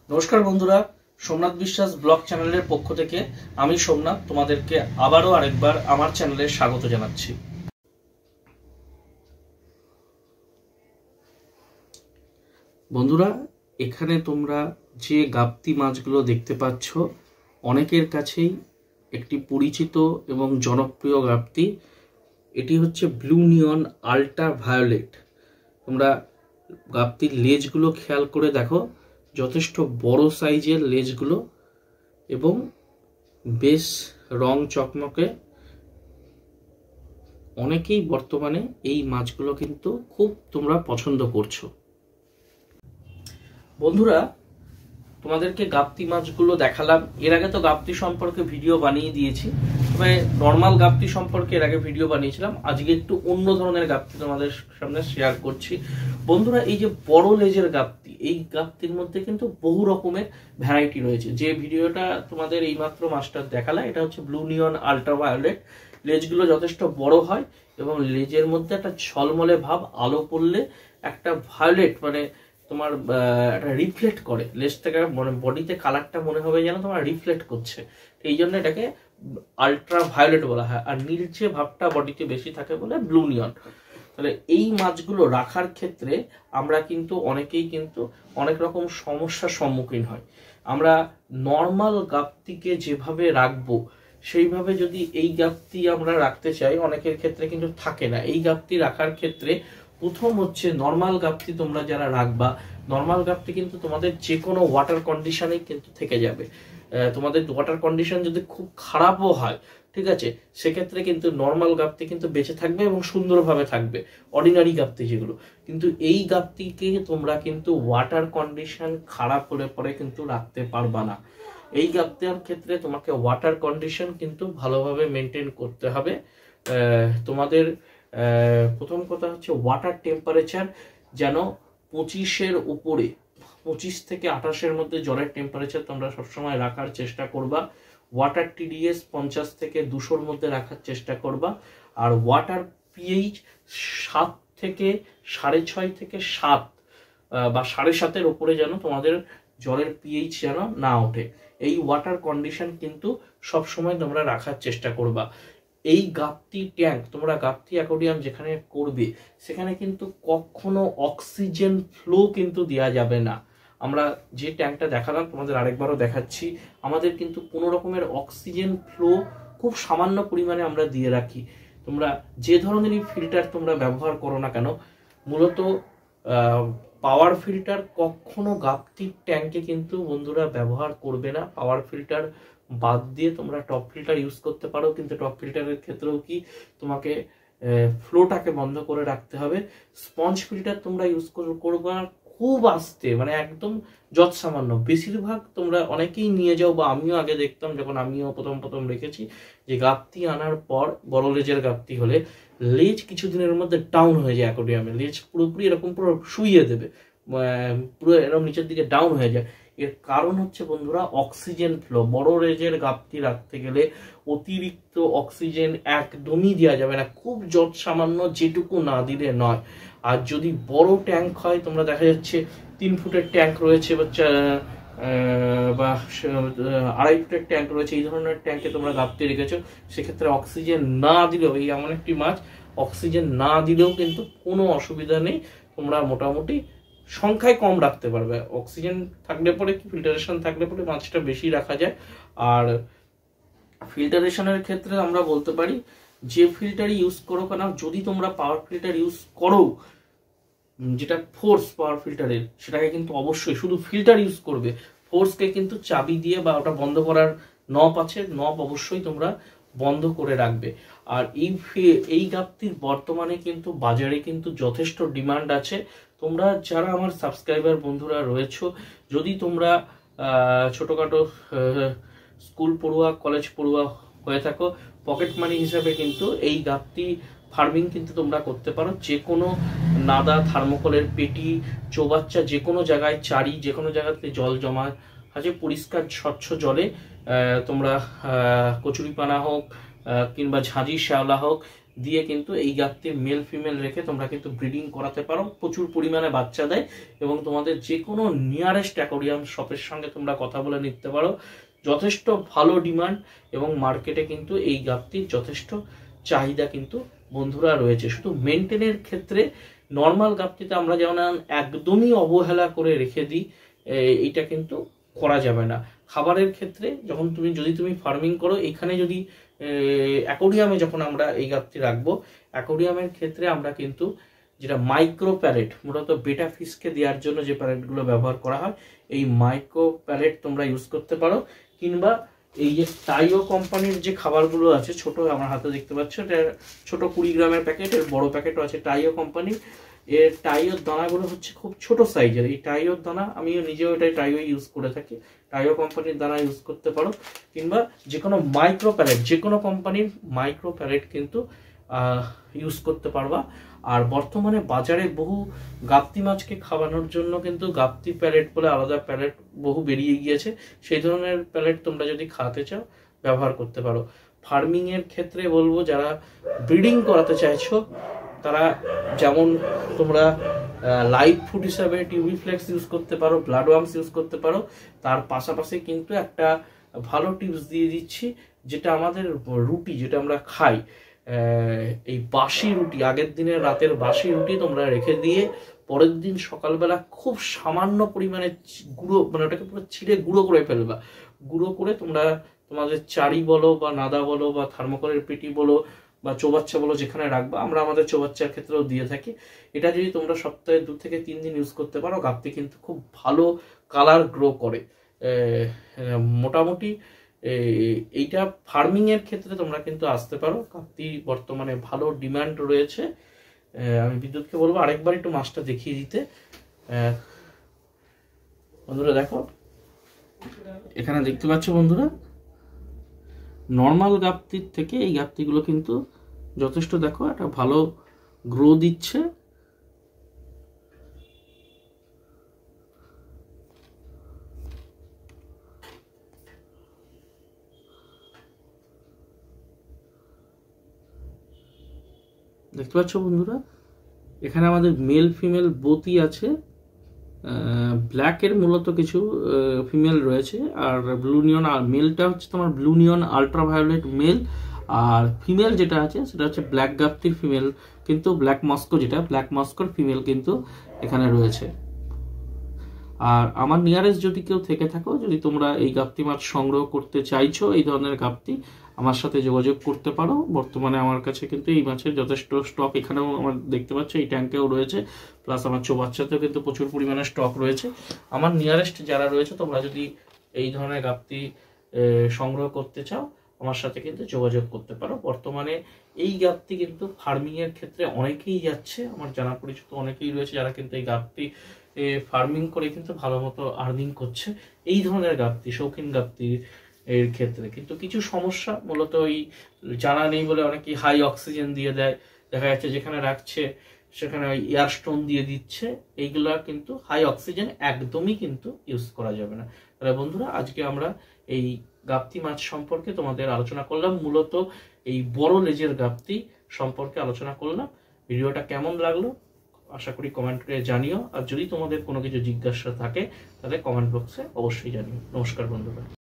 নমস্কার বন্ধুরা, সোমনাথ বিশ্বাস ব্লগ চ্যানেলের পক্ষ থেকে আমি সোমনাথ তোমাদেরকে আবারও আরেকবার আমার চ্যানেলে স্বাগত জানাচ্ছি। বন্ধুরা, এখানে তোমরা যে গাপ্তি মাছগুলো দেখতে পাচ্ছ অনেকের কাছেই একটি পরিচিত এবং জনপ্রিয় গাপ্তি। এটি হচ্ছে ব্লু নিয়ন আল্ট্রা ভায়োলেট। তোমরা গাপ্তির লেজগুলো খেয়াল করে দেখো, যথেষ্ট বড় সাইজের লেজগুলো এবং বেশ রং চকমকে। অনেকেই বর্তমানে এই মাছগুলো কিন্তু খুব তোমরা পছন্দ করছো। বন্ধুরা, তোমাদেরকে গাপ্তি মাছগুলো দেখালাম। এর আগে তো গাপ্তি সম্পর্কে ভিডিও বানিয়ে দিয়েছি, তবে নর্মাল গাপ্তি সম্পর্কে এর আগে ভিডিও বানিয়েছিলাম। আজকে একটু অন্য ধরনের গাপ্তি তোমাদের সামনে শেয়ার করছি। বন্ধুরা, এই যে বড় লেজের গাপ্তি, এই গাপ্তির মধ্যে কিন্তু বহু রকমের ভ্যারাইটি রয়েছে। যে ভিডিওটা তোমাদের এইমাত্র মাছটা দেখালাম, এটা হচ্ছে ব্লু নিয়ন আল্ট্রা ভায়োলেট। লেজগুলো যথেষ্ট বড় হয় এবং লেজের মধ্যে একটা ঝলমলে ভাব, আলো পড়লে একটা ভায়োলেট মানে তোমার একটা রিফ্লেক্ট করে লেজ থেকে, মানে বডিতে কালারটা মনে হবে যেন তোমার রিফ্লেক্ট করছে। এই জন্য এটাকে আল্ট্রা ভায়োলেট বলা হয়। আর নীলচে ভাবটা বডিতে বেশি থাকে বলে ব্লু নিয়ন। তাহলে এই মাছগুলো রাখার ক্ষেত্রে আমরা কিন্তু অনেকেই কিন্তু অনেক রকম সমস্যার সম্মুখীন হয়। আমরা নর্মাল গাপ্তিকে যেভাবে রাখবো সেইভাবে যদি এই গাপ্তি আমরা রাখতে চাই, অনেকের ক্ষেত্রে কিন্তু থাকে না। এই গাপ্তি রাখার ক্ষেত্রে প্রথম হচ্ছে নর্মাল গাপ্তি তোমরা যারা রাখবা, নর্মাল গাপ্তি কিন্তু তোমাদের যে কোনো ওয়াটার কন্ডিশনেই কিন্তু থেকে যাবে। তোমাদের ওয়াটার কন্ডিশন যদি খুব খারাপও হয়, ঠিক আছে, সেক্ষেত্রে কিন্তু নর্মাল গাপ্তি কিন্তু বেঁচে থাকবে এবং সুন্দরভাবে থাকবে, অর্ডিনারি গাপ্তি যেগুলো। কিন্তু এই গাপ্তিকে তোমরা কিন্তু ওয়াটার কন্ডিশন খারাপ হলে পরে কিন্তু রাখতে পারবা না। এই গাপ্তির ক্ষেত্রে তোমাকে ওয়াটার কন্ডিশন কিন্তু ভালোভাবে মেনটেন করতে হবে। তোমাদের প্রথম কথা হচ্ছে ওয়াটার টেম্পারেচার যেন 25-এর উপরে, 25 থেকে 28-এর মধ্যে জলের টেম্পারেচার তোমরা সবসময় রাখার চেষ্টা করবা। ওয়াটার টিডিএস 50 থেকে 200-র মধ্যে রাখার চেষ্টা করবা। আর ওয়াটার পিএইচ 7 থেকে 6.5 থেকে 7 বা 7.5-এর উপরে যেন তোমাদের জলের পিএইচ যেন না ওঠে। এই ওয়াটার কন্ডিশন কিন্তু সবসময় তোমরা রাখার চেষ্টা করবা। এই গাপ্তি ট্যাঙ্ক, তোমরা গাপ্তি অ্যাকোয়ারিয়াম যেখানে করবে সেখানে কিন্তু কখনো অক্সিজেন ফ্লো কিন্তু দেওয়া যাবে না। আমরা যে ট্যাঙ্কটা দেখালাম তোমাদের আরেকবারও দেখাচ্ছি, আমাদের কিন্তু কোনো রকমের অক্সিজেন ফ্লো খুব সামান্য পরিমাণে আমরা দিয়ে রাখি। তোমরা যে ধরনেরই ফিল্টার তোমরা ব্যবহার করো না কেন, মূলত পাওয়ার ফিল্টার কখনো গাপ্তির ট্যাঙ্কে কিন্তু বন্ধুরা ব্যবহার করবে না। পাওয়ার ফিল্টার বাদ দিয়ে তোমরা টপ ফিল্টার ইউজ করতে পারো, কিন্তু টপ ফিল্টারের ক্ষেত্রেও কি তোমাকে ফ্লোটাকে বন্ধ করে রাখতে হবে। স্পঞ্জ ফিল্টার তোমরা ইউজ করবে খুব আস্তে, মানে একদম যৎ সামান্য। বেশিরভাগ তোমরা অনেকেই নিয়ে যাও, বা আমিও আগে দেখতাম যখন আমিও প্রথম রেখেছি, যে গাপ্তি আনার পর বড় লেজের গাপ্তি হলে লেজ কিছুদিনের মধ্যে ডাউন হয়ে যায়। অ্যাকোয়ারিয়ামে লেজ পুরোপুরি এরকম পুরো শুইয়ে দেবে, পুরো এরকম নিচের দিকে ডাউন হয়ে যায়। এর কারণ হচ্ছে বন্ধুরা অক্সিজেন ফ্লো। বড় লেজের গাপ্তি রাখতে গেলে অতিরিক্ত অক্সিজেন একদমই দেওয়া যাবে না, খুব যৎ সামান্য, যেটুকু না দিলে নয়। আর যদি বড় ট্যাঙ্ক হয়, তোমরা দেখা যাচ্ছে 3 ফুটের ট্যাঙ্ক রয়েছে বা 2.5 ফুটের ট্যাঙ্ক রয়েছে, এই ধরনের ট্যাঙ্কে তোমরা গাপ্তি রেখেছো, সেক্ষেত্রে অক্সিজেন না দিলেও, এই এমন একটি মাছ অক্সিজেন না দিলেও কিন্তু কোনো অসুবিধা নেই। তোমরা মোটামুটি সংখ্যায় কম রাখতে পারবে। অক্সিজেন থাকলে পরে কি, ফিল্টারেশন থাকলে পরে মাছটা বেশি রাখা যায়। আর ফিল্টারেশনের ক্ষেত্রে আমরা বলতে পারি, যে ফিল্টার ইউজ করো কেন, যদি তোমরা পাওয়ার ফিল্টার ইউজ করো, যেটা ফোর্স পাওয়ার ফিল্টারের, সেটাকে কিন্তু অবশ্যই শুধু ফিল্টার ইউজ করবে। ফোর্সকে কিন্তু চাবি দিয়ে, বা ওটা বন্ধ করার নব আছে, নব অবশ্যই তোমরা বন্ধ করে রাখবে। আর এই গাপ্তির বর্তমানে কিন্তু বাজারে কিন্তু যথেষ্ট ডিমান্ড আছে। তোমরা যারা আমার সাবস্ক্রাইবার বন্ধুরা রয়েছো, যদি তোমরা ছোটখাটো স্কুল পড়ুয়া, কলেজ পড়ুয়া হয়ে থাকো, পকেট মানি হিসাবে কিন্তু এই গাপ্তি ফার্মিং কিন্তু তোমরা করতে পারো। যে কোনো নাদা, থার্মোকলের পেটি, চৌবাচ্চা, যে কোনো জায়গায় চারি, যে কোনো জায়গাতে জল জমা আছে, পরিষ্কার স্বচ্ছ জলে তোমরা কচুরিপানা হোক কিংবা ঝাঁঝি শ্যাওলা হোক, দিয়ে কিন্তু এই গাপ্তির মেল ফিমেল রেখে তোমরা কিন্তু ব্রিডিং করাতে পারো, প্রচুর পরিমাণে বাচ্চা দেয় এবং তোমাদের যে কোনো নিয়ারেস্ট অ্যাকোরিয়াম শপের সঙ্গে তোমরা কথা বলে নিতে পারো। যথেষ্ট ভালো ডিমান্ড এবং মার্কেটে কিন্তু এই গাপ্তির যথেষ্ট চাহিদা কিন্তু বন্ধুরা রয়েছে। শুধু মেনটেনের ক্ষেত্রে নর্মাল গাপ্তিতে আমরা যেমন একদমই অবহেলা করে রেখে দিই, এইটা কিন্তু করা যাবে না। খাবারের ক্ষেত্রে যখন যদি তুমি ফার্মিং করো, এখানে যদি অ্যাকোরিয়ামে যখন আমরা এই গাপ্তি রাখবো, অ্যাকোরিয়ামের ক্ষেত্রে আমরা কিন্তু যেটা মাইক্রো প্যালেট, মূলত বেটা ফিশকে দেওয়ার জন্য যে প্যালেটগুলো ব্যবহার করা হয়, এই মাইক্রো প্যালেট তোমরা ইউজ করতে পারো। কিংবা এই যে টাইও কোম্পানির যে খাবারগুলো আছে, ছোট আমার হাতে দেখতে পাচ্ছ, এটা ছোট 20 গ্রামের প্যাকেট, এর বড় প্যাকেটও আছে টাইও কোম্পানির। এর টাইওর দানাগুলো হচ্ছে খুব ছোট সাইজের। এই টাইওর দানা আমিও নিজেও এটাই টাইও ইউজ করে থাকি, টাইও কোম্পানির দানা ইউজ করতে পারো। কিংবা যে কোনো মাইক্রো প্যালেট, যে কোনো কোম্পানির মাইক্রো প্যালেট কিন্তু ইউজ করতে পারবা। আর বর্তমানে বাজারে বহু গাপ্তি মাছকে খাওয়ানোর জন্য কিন্তু গাপ্তি প্যালেট বলে আলাদা প্যালেট বহু বেরিয়ে গিয়েছে, সেই ধরনের প্যালেট তোমরা যদি খাওয়াতে চাও ব্যবহার করতে পারো। ফার্মিং এর ক্ষেত্রে বলবো, যারা ব্রিডিং করাতে চাইছো তারা যেমন তোমরা লাইভ ফুড হিসাবে টিউবিফ্লেক্স ইউজ করতে পারো, ব্লাড ওয়ার্মস ইউজ করতে পারো। তার পাশাপাশি কিন্তু একটা ভালো টিপস দিয়ে দিচ্ছি, যেটা আমাদের রুটি যেটা আমরা খাই, এই বাসি রুটি, আগের দিনের রাতের বাসি রুটি তোমরা রেখে দিয়ে পরের দিন সকালবেলা খুব সামান্য পরিমাণে গুঁড়ো, মানে ওটাকে পুরো ছিঁড়ে গুঁড়ো করে ফেলবা। গুঁড়ো করে তোমরা তোমাদের চারি বলো বা নাদা বলো বা থার্মোকলের পেটি বলো বা চৌবাচ্চা বলো, যেখানে রাখবা, আমরা আমাদের চৌবাচ্চার ক্ষেত্রেও দিয়ে থাকি। এটা যদি তোমরা সপ্তাহে 2 থেকে 3 দিন ইউজ করতে পারো, গাপ্তি কিন্তু খুব ভালো কালার গ্রো করে। মোটামুটি এইটা ফার্মিং এর ক্ষেত্রে তোমরা কিন্তু আসতে পারো। গাপ্তি বর্তমানে ভালো ডিমান্ড রয়েছে। আমি বিদ্যুৎকে বলবো আরেকবার একটু মাছটা দেখিয়ে দিতে। বন্ধুরা দেখো, এখানে দেখতে পাচ্ছ বন্ধুরা, নর্মাল গাপ্তির থেকে এই গাপ্তিগুলো কিন্তু যথেষ্ট দেখো একটা ভালো গ্রো দিচ্ছে। দেখতে পাচ্ছ বন্ধুরা, এখানে আমাদের মেল ফিমেল বোথই আছে। ব্ল্যাকের মূলত কিছু ফিমেল রয়েছে, আর ব্লু নিয়ন, আর মেলটা হচ্ছে তোমার ব্লু নিয়ন আলট্রাভায়োলেট মেল, আর ফিমেল যেটা আছে সেটা হচ্ছে ব্ল্যাক গাপ্তির ফিমেল, কিন্তু ব্ল্যাক মস্কো, যেটা ব্ল্যাক মস্কোর ফিমেল কিন্তু এখানে রয়েছে। আর আমার নিয়ারেস্ট যদি কেউ থেকে থাকো, যদি তোমরা এই গাপ্তি মাছ সংগ্রহ করতে চাইছো, এই ধরনের গাপ্তি, আমার সাথে যোগাযোগ করতে পারো। বর্তমানে আমার কাছে কিন্তু এই মাছের যথেষ্ট স্টক এখানেও আমার দেখতে পাচ্ছ, এই ট্যাঙ্কেও রয়েছে, প্লাস আমার চৌবাচ্চাতেও কিন্তু প্রচুর পরিমাণে স্টক রয়েছে। আমার নিয়ারেস্ট যারা রয়েছে, তোমরা যদি এই ধরনের গাপ্তি সংগ্রহ করতে চাও, আমার সাথে কিন্তু যোগাযোগ করতে পারো। বর্তমানে এই গাপ্তি কিন্তু ফার্মিং এর ক্ষেত্রে অনেকেই যাচ্ছে, আমার জানা পরিচিত অনেকেই রয়েছে যারা কিন্তু এই গাপ্তি ফার্মিং করে কিন্তু ভালো মতো আর্নিং করছে। এই ধরনের গাপ্তি, শৌখিন গাপ্তি এর ক্ষেত্রে কিন্তু কিছু সমস্যা মূলত ওই জানা নেই বলে অনেকেই হাই অক্সিজেন দিয়ে দেয়, দেখা যাচ্ছে যেখানে রাখছে সেখানে ওই এয়ার স্টোন দিয়ে দিচ্ছে। এইগুলা কিন্তু হাই অক্সিজেন একদমই কিন্তু ইউজ করা যাবে না। তাহলে বন্ধুরা, আজকে আমরা এই গাপ্তি মাছ সম্পর্কে তোমাদের আলোচনা করলাম, মূলত এই বড় লেজের গাপ্তি সম্পর্কে আলোচনা করলাম। ভিডিওটা কেমন লাগলো আশা করি কমেন্ট করে জানিও, আর যদি তোমাদের কোনো কিছু জিজ্ঞাসা থাকে তাহলে কমেন্ট বক্সে অবশ্যই জানিও। নমস্কার বন্ধুরা।